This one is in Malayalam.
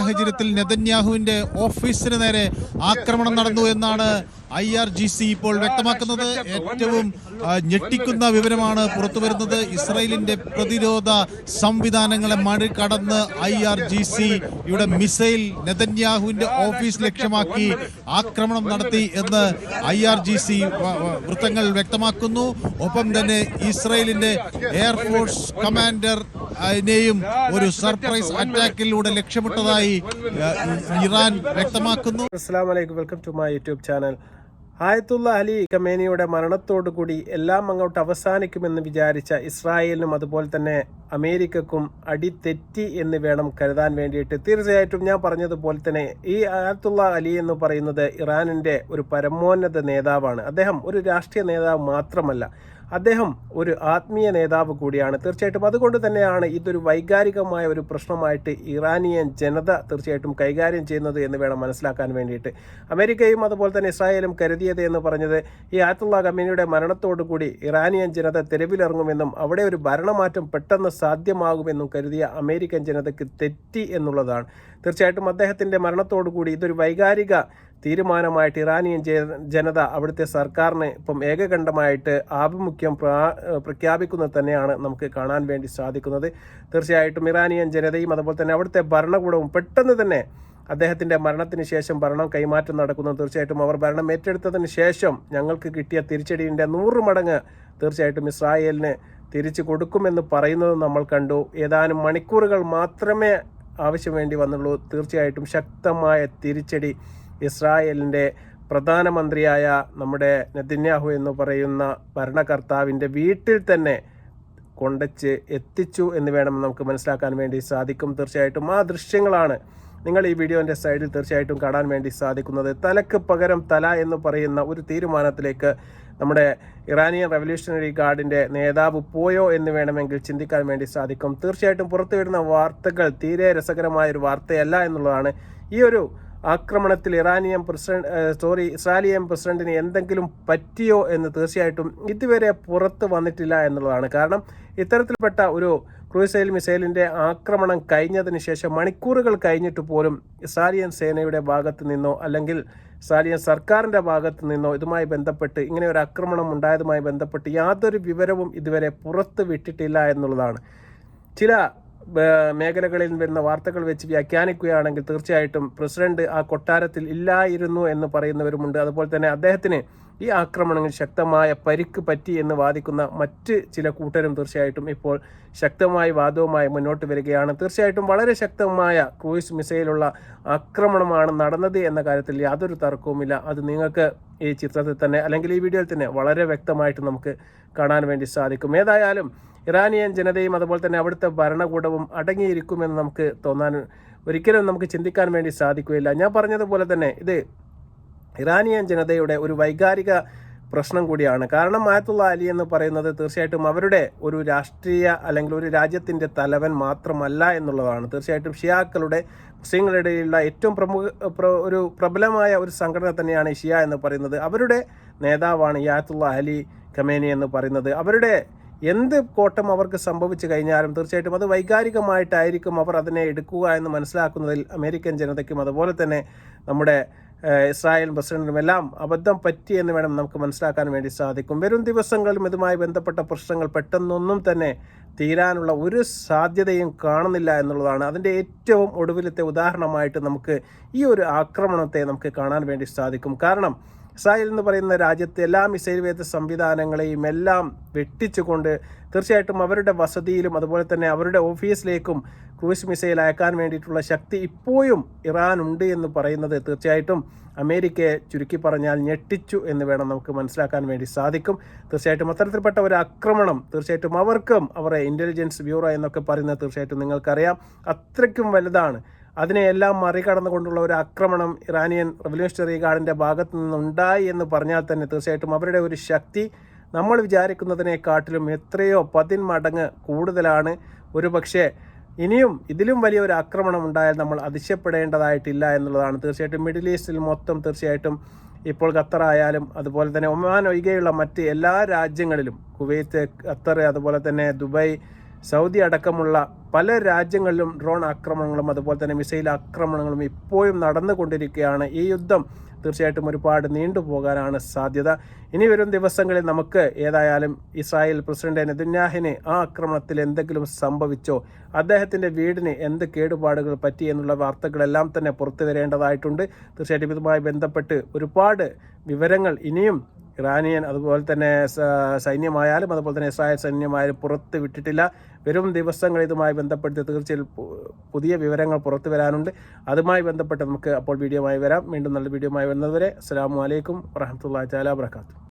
സാഹചര്യത്തിൽ നെതന്യാഹുവിന്റെ ഓഫീസിന് നേരെ ആക്രമണം നടന്നു എന്നാണ് IRGC ഇപ്പോൾ വ്യക്തമാക്കുന്നത്. ഏറ്റവും ഞെട്ടിക്കുന്ന വിവരമാണ് പുറത്തുവരുന്നത്. ഇസ്രായേലിന്റെ പ്രതിരോധ സംവിധാനങ്ങളെ മറികടന്ന് IRGC യുടെ മിസൈൽ നെതന്യാഹുവിന്റെ ഓഫീസ് ലക്ഷ്യമാക്കി ആക്രമണം നടത്തി എന്ന് IRGC വൃത്തങ്ങൾ വ്യക്തമാക്കുന്നു. ഒപ്പം തന്നെ ഇസ്രായേലിന്റെ എയർഫോഴ്സ് കമാൻഡർ നെയും ഒരു സർപ്രൈസ് അറ്റാക്കിലൂടെ ലക്ഷ്യമിട്ടതായി ഇറാൻ വ്യക്തമാക്കുന്നു. അസ്സലാമു അലൈക്കും, welcome to my YouTube channel. Ayatollah Ali ഖമേനിയുടെ മരണത്തോടുകൂടി എല്ലാം അങ്ങോട്ട് അവസാനിക്കുമെന്ന് വിചാരിച്ച ഇസ്രായേലിനും അതുപോലെ തന്നെ അമേരിക്കക്കും അടിതെറ്റി എന്ന് വേണം കരുതാൻ വേണ്ടിയിട്ട്. തീർച്ചയായിട്ടും ഞാൻ പറഞ്ഞതുപോലെ തന്നെ ഈ ആയത്തുള്ള അലി എന്ന് പറയുന്നത് ഇറാനിൻ്റെ ഒരു പരമോന്നത നേതാവാണ്. അദ്ദേഹം ഒരു രാഷ്ട്രീയ നേതാവ് മാത്രമല്ല, അദ്ദേഹം ഒരു ആത്മീയ നേതാവ് കൂടിയാണ്. തീർച്ചയായിട്ടും അതുകൊണ്ട് തന്നെയാണ് ഇതൊരു വൈകാരികമായ ഒരു പ്രശ്നമായിട്ട് ഇറാനിയൻ ജനത തീർച്ചയായിട്ടും കൈകാര്യം ചെയ്യുന്നത് എന്ന് വേണം മനസ്സിലാക്കാൻ വേണ്ടിയിട്ട്. അമേരിക്കയും അതുപോലെ തന്നെ ഇസ്രായേലും കരുതിയത് എന്ന് പറഞ്ഞത് ഈ ആയത്തുള്ള ഖമേനിയുടെ മരണത്തോടുകൂടി ഇറാനിയൻ ജനത തെരുവിലിറങ്ങുമെന്നും അവിടെ ഒരു ഭരണമാറ്റം പെട്ടെന്ന് സാധ്യമാകുമെന്നും കരുതിയ അമേരിക്കൻ ജനതയ്ക്ക് തെറ്റി എന്നുള്ളതാണ്. തീർച്ചയായിട്ടും അദ്ദേഹത്തിൻ്റെ മരണത്തോടുകൂടി ഇതൊരു വൈകാരിക തീരുമാനമായിട്ട് ഇറാനിയൻ ജനത അവിടുത്തെ സർക്കാരിന് ഇപ്പം ഏകകണ്ഠമായിട്ട് ആഭിമുഖ്യം പ്രഖ്യാപിക്കുന്നത് തന്നെയാണ് നമുക്ക് കാണാൻ വേണ്ടി സാധിക്കുന്നത്. തീർച്ചയായിട്ടും ഇറാനിയൻ ജനതയും അതുപോലെ തന്നെ അവിടുത്തെ ഭരണകൂടവും പെട്ടെന്ന് തന്നെ അദ്ദേഹത്തിൻ്റെ മരണത്തിന് ശേഷം ഭരണം കൈമാറ്റം നടക്കുന്നു. തീർച്ചയായിട്ടും അവർ ഭരണം ഏറ്റെടുത്തതിന് ശേഷം ഞങ്ങൾക്ക് കിട്ടിയ തിരിച്ചടിയുടെ 100 മടങ്ങ് തീർച്ചയായിട്ടും ഇസ്രായേലിന് തിരിച്ചു കൊടുക്കുമെന്ന് പറയുന്നത് നമ്മൾ കണ്ടു. ഏതാനും മണിക്കൂറുകൾ മാത്രമേ ആവശ്യം വേണ്ടി വന്നുള്ളൂ. തീർച്ചയായിട്ടും ശക്തമായ തിരിച്ചടി ഇസ്രായേലിൻ്റെ പ്രധാനമന്ത്രിയായ നമ്മുടെ നെതന്യാഹു എന്ന് പറയുന്ന ഭരണകർത്താവിൻ്റെ വീട്ടിൽ തന്നെ കൊണ്ടച്ച് എത്തിച്ചു എന്ന് വേണം നമുക്ക് മനസ്സിലാക്കാൻ വേണ്ടി സാധിക്കും. തീർച്ചയായിട്ടും ആ ദൃശ്യങ്ങളാണ് നിങ്ങൾ ഈ വീഡിയോൻ്റെ സൈഡിൽ തീർച്ചയായിട്ടും കാണാൻ വേണ്ടി സാധിക്കുന്നത്. തലക്ക് പകരം തല എന്ന് പറയുന്ന ഒരു തീരുമാനത്തിലേക്ക് നമ്മുടെ ഇറാനിയൻ റവല്യൂഷണറി ഗാർഡിൻ്റെ നേതാവ് പോയോ എന്ന് വേണമെങ്കിൽ ചിന്തിക്കാൻ വേണ്ടി സാധിക്കും. തീർച്ചയായിട്ടും പുറത്തു വരുന്ന വാർത്തകൾ തീരെ രസകരമായൊരു വാർത്തയല്ല എന്നുള്ളതാണ്. ഈ ഒരു ആക്രമണത്തിൽ ഇസ്രായേലിയൻ പ്രസിഡന്റിന് എന്തെങ്കിലും പറ്റിയോ എന്ന് തീർച്ചയായിട്ടും ഇതുവരെ പുറത്ത് വന്നിട്ടില്ല എന്നുള്ളതാണ്. കാരണം ഇത്തരത്തിൽപ്പെട്ട ഒരു ക്രൂയിസ് മിസൈലിൻ്റെ ആക്രമണം കഴിഞ്ഞതിന് ശേഷം മണിക്കൂറുകൾ കഴിഞ്ഞിട്ട് പോലും ഇസ്രായേലിയൻ സേനയുടെ ഭാഗത്ത് നിന്നോ അല്ലെങ്കിൽ ഇസ്രായേലിയൻ സർക്കാരിൻ്റെ ഭാഗത്ത് നിന്നോ ഇതുമായി ബന്ധപ്പെട്ട് ഇങ്ങനെ ഒരു ആക്രമണം ഉണ്ടായതുമായി ബന്ധപ്പെട്ട് യാതൊരു വിവരവും ഇതുവരെ പുറത്ത് വിട്ടിട്ടില്ല എന്നുള്ളതാണ്. ചില മേഖലകളിൽ വരുന്ന വാർത്തകൾ വെച്ച് വ്യാഖ്യാനിക്കുകയാണെങ്കിൽ തീർച്ചയായിട്ടും പ്രസിഡന്റ് ആ കൊട്ടാരത്തിൽ ഇല്ലായിരുന്നു എന്ന് പറയുന്നവരുമുണ്ട്. അതുപോലെ തന്നെ അദ്ദേഹത്തിന് ഈ ആക്രമണങ്ങളിൽ ശക്തമായ പരിക്ക് പറ്റി എന്ന് വാദിക്കുന്ന മറ്റ് ചില കൂട്ടരും തീർച്ചയായിട്ടും ഇപ്പോൾ ശക്തമായ വാദവുമായി മുന്നോട്ട് വരികയാണ്. തീർച്ചയായിട്ടും വളരെ ശക്തമായ ക്രൂയിസ് മിസൈലുള്ള ആക്രമണമാണ് നടന്നത് എന്ന കാര്യത്തിൽ യാതൊരു തർക്കവുമില്ല. അത് നിങ്ങൾക്ക് ഈ ചിത്രത്തിൽ തന്നെ അല്ലെങ്കിൽ ഈ വീഡിയോയിൽ തന്നെ വളരെ വ്യക്തമായിട്ട് നമുക്ക് കാണാൻ വേണ്ടി സാധിക്കും. ഏതായാലും ഇറാനിയൻ ജനതയും അതുപോലെ തന്നെ അവിടുത്തെ ഭരണകൂടവും അടങ്ങിയിരിക്കുമെന്ന് നമുക്ക് ഒരിക്കലും നമുക്ക് ചിന്തിക്കാൻ വേണ്ടി സാധിക്കുകയില്ല. ഞാൻ പറഞ്ഞതുപോലെ തന്നെ ഇത് ഇറാനിയൻ ജനതയുടെ ഒരു വൈകാരിക പ്രശ്നം കൂടിയാണ്. കാരണം ആയത്തുള്ള അലി എന്ന് പറയുന്നത് തീർച്ചയായിട്ടും അവരുടെ ഒരു രാഷ്ട്രീയ അല്ലെങ്കിൽ ഒരു രാജ്യത്തിൻ്റെ തലവൻ മാത്രമല്ല എന്നുള്ളതാണ്. തീർച്ചയായിട്ടും ഷിയാക്കളുടെ മുസ്ലിങ്ങളുടെ ഇടയിലുള്ള ഏറ്റവും ഒരു പ്രബലമായ ഒരു സംഘടന തന്നെയാണ് ഷിയ എന്ന് പറയുന്നത്. അവരുടെ നേതാവാണ് ആയത്തുള്ള അലി ഖമേനി എന്ന് പറയുന്നത്. അവരുടെ എന്ത് കോട്ടം അവർക്ക് സംഭവിച്ചു കഴിഞ്ഞാലും തീർച്ചയായിട്ടും അത് വൈകാരികമായിട്ടായിരിക്കും അവർ അതിനെ എടുക്കുക എന്ന് മനസ്സിലാക്കുന്നതിൽ അമേരിക്കൻ ജനതയ്ക്കും അതുപോലെ തന്നെ നമ്മുടെ ഇസ്രായേൽ പ്രസിഡന്റിനും എല്ലാം അബദ്ധം പറ്റി എന്ന് വേണം നമുക്ക് മനസ്സിലാക്കാൻ വേണ്ടി സാധിക്കും. വരും ദിവസങ്ങളിലും ഇതുമായി ബന്ധപ്പെട്ട പ്രശ്നങ്ങൾ പെട്ടെന്നൊന്നും തന്നെ തീരാനുള്ള ഒരു സാധ്യതയും കാണുന്നില്ല എന്നുള്ളതാണ്. അതിൻ്റെ ഏറ്റവും ഒടുവിലത്തെ ഉദാഹരണമായിട്ട് നമുക്ക് ഈ ഒരു ആക്രമണത്തെ നമുക്ക് കാണാൻ വേണ്ടി സാധിക്കും. കാരണം ഇസ്രായേൽ എന്ന് പറയുന്ന രാജ്യത്തെ എല്ലാ മിസൈൽ വേദ സംവിധാനങ്ങളെയും എല്ലാം വെട്ടിച്ചുകൊണ്ട് തീർച്ചയായിട്ടും അവരുടെ വസതിയിലും അതുപോലെ തന്നെ അവരുടെ ഓഫീസിലേക്കും ക്രൂയിസ് മിസൈൽ അയക്കാൻ വേണ്ടിയിട്ടുള്ള ശക്തി ഇപ്പോഴും ഇറാൻ ഉണ്ട് എന്ന് പറയുന്നത് തീർച്ചയായിട്ടും അമേരിക്കയെ ചുരുക്കി പറഞ്ഞാൽ ഞെട്ടിച്ചു എന്ന് വേണം നമുക്ക് മനസ്സിലാക്കാൻ വേണ്ടി സാധിക്കും. തീർച്ചയായിട്ടും അത്തരത്തിൽപ്പെട്ട ഒരു ആക്രമണം തീർച്ചയായിട്ടും അവർക്കും അവരുടെ ഇൻ്റലിജൻസ് ബ്യൂറോ എന്നൊക്കെ പറയുന്നത് തീർച്ചയായിട്ടും നിങ്ങൾക്കറിയാം അത്രയ്ക്കും വലുതാണ്. അതിനെയെല്ലാം മറികടന്നുകൊണ്ടുള്ള ഒരു ആക്രമണം ഇറാനിയൻ റവല്യൂഷണറി ഗാർഡിൻ്റെ ഭാഗത്തു നിന്നുണ്ടായി എന്ന് പറഞ്ഞാൽ തന്നെ തീർച്ചയായിട്ടും അവരുടെ ഒരു ശക്തി നമ്മൾ വിചാരിക്കുന്നതിനെക്കാട്ടിലും എത്രയോ 10 മടങ്ങ് കൂടുതലാണ്. ഒരു പക്ഷേ ഇനിയും ഇതിലും വലിയൊരു ആക്രമണം ഉണ്ടായാൽ നമ്മൾ അതിശയപ്പെടേണ്ടതായിട്ടില്ല എന്നുള്ളതാണ്. തീർച്ചയായിട്ടും മിഡിൽ ഈസ്റ്റിൽ മൊത്തം തീർച്ചയായിട്ടും ഇപ്പോൾ ഖത്തറായാലും അതുപോലെ തന്നെ ഒമാൻ ഒഴികെയുള്ള മറ്റ് എല്ലാ രാജ്യങ്ങളിലും കുവൈത്ത്, ഖത്തർ, അതുപോലെ തന്നെ ദുബായ്, സൗദി അടക്കമുള്ള പല രാജ്യങ്ങളിലും ഡ്രോൺ ആക്രമണങ്ങളും അതുപോലെ തന്നെ മിസൈൽ ആക്രമണങ്ങളും ഇപ്പോഴും നടന്നുകൊണ്ടിരിക്കുകയാണ്. ഈ യുദ്ധം തീർച്ചയായിട്ടും ഒരുപാട് നീണ്ടുപോകാനാണ് സാധ്യത. ഇനി വരും ദിവസങ്ങളിൽ നമുക്ക് ഏതായാലും ഇസ്രായേൽ പ്രസിഡന്റ് നെതന്യാഹിന് ആ ആക്രമണത്തിൽ എന്തെങ്കിലും സംഭവിച്ചോ, അദ്ദേഹത്തിൻ്റെ വീടിന് എന്ത് കേടുപാടുകൾ പറ്റി എന്നുള്ള വാർത്തകളെല്ലാം തന്നെ പുറത്തു വരേണ്ടതായിട്ടുണ്ട്. തീർച്ചയായിട്ടും ഇതുമായി ബന്ധപ്പെട്ട് ഒരുപാട് വിവരങ്ങൾ ഇനിയും ഇറാനിയൻ അതുപോലെ തന്നെ സൈന്യമായാലും അതുപോലെ തന്നെ ഇസ്രായേൽ സൈന്യമായാലും പുറത്ത് വിട്ടിട്ടില്ല. വരും ദിവസങ്ങൾ ഇതുമായി ബന്ധപ്പെട്ട് തീർച്ചയായും പുതിയ വിവരങ്ങൾ പുറത്തു വരാനുണ്ട്. അതുമായി ബന്ധപ്പെട്ട് നമുക്ക് അപ്പോൾ വീഡിയോമായി വരാം. വീണ്ടും നല്ല വീഡിയോമായി വരുന്നതുവരെ അസ്സലാമു അലൈക്കും വറഹ്മത്തുള്ളാഹി തആല വബറകാതുഹു.